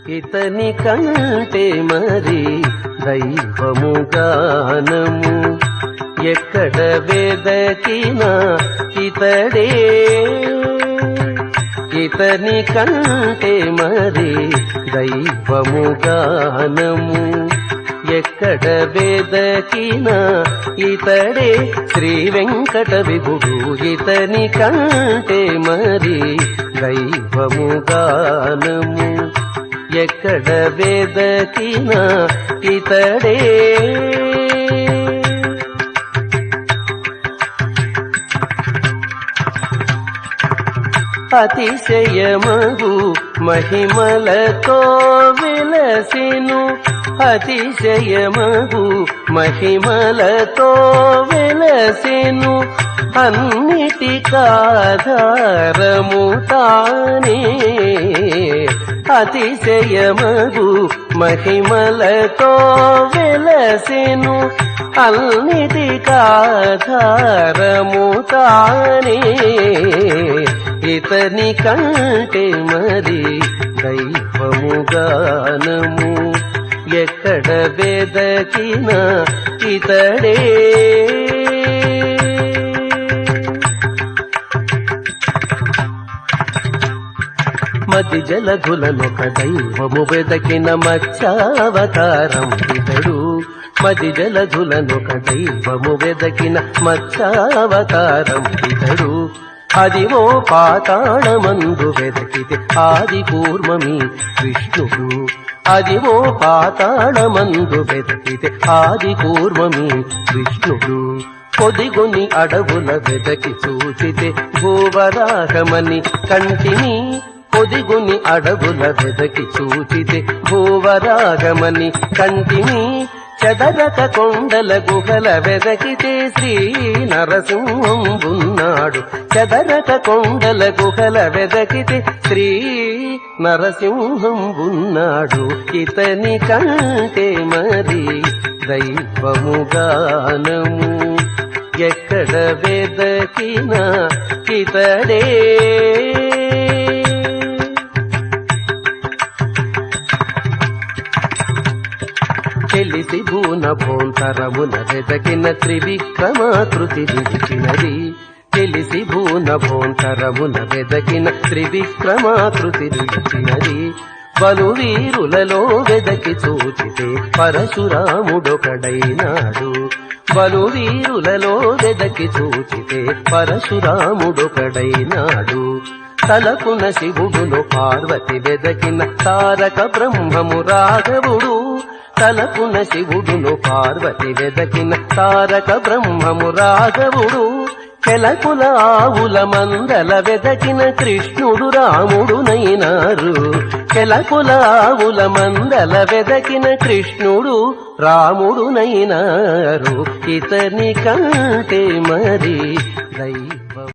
ఇతని కంటే మరి దైవము గానము ఎక్కడ వెదకినా ఇతడే. ఇతని కంటే మరి దైవము గానము ఎక్కడ వెదకినా ఇతడే. శ్రీ వెంకట విభుడు ఇతని కంటే మరి దైవము గానము ఎక్కడ వెదకినా ఇతడే. అతిశయమగు మహిమలతో వెలసెను. అతిశయమగు మహిమలతో వెలసెను. అన్నిటికాధారము తానే. అతిశయమగు మహిమలతో వెలసెను. అన్నిటికాధారము తానే. ఇతని కంటే మరి దైవము గానము ఎక్కడ వెదకినా ఇతడే. మది జలధులనొక దైవము వెదకిన మత్స్యావతారం ఇతడు. మది జలధులనొక దైవము వెదకిన మత్స్యావతారం ఇతడు. అదివో పాతాళమందు వెదకితే ఆది కూర్మమి విష్ణుడు. అదివో పాతాళమందు వెదకితే ఆది కూర్మమి విష్ణుడు. పొదిగొని అడవుల వెదకి చూచితే భూవరాగమని కంటిని. పొదిగొని అడవుల వెదకి చూచితే భూవరాగమని కంటిని. చదరక కొండల గుహల వెదకితే శ్రీ నరసింహం ఉన్నాడు. చదరక కొండల గుహల వెదకితే శ్రీ నరసింహం ఉన్నాడు. ఇతని కంటే మరి దైవము గానము ఎక్కడ వెదకినా ఇతడే. తెలిసి భూన భోంతరమున వెదకిన త్రివిక్రమాకృతి నిలిచినది. తెలిసి భూన భోంతరమున వెదకిన త్రివిక్రమాకృతి నిలిచినది. బలువీరులలో వెదకి చూచితే పరశురాముడొకడైనాడు. బలువీరులలో వెదకి చూచితే పరశురాముడొకడైనాడు. తలకున శివుడును పార్వతి వెదకిన తారక బ్రహ్మము రాఘవుడు. తలకున శివుడును పార్వతి వెదకిన తారక బ్రహ్మము రాఘవుడు. కెలకుల ఆవుల మందల వెదకిన కృష్ణుడు రాముడునైనారు. కెలకుల ఆవుల మందల వెదకిన కృష్ణుడు రాముడునైనారు. ఇతని కంటే మరి దైవం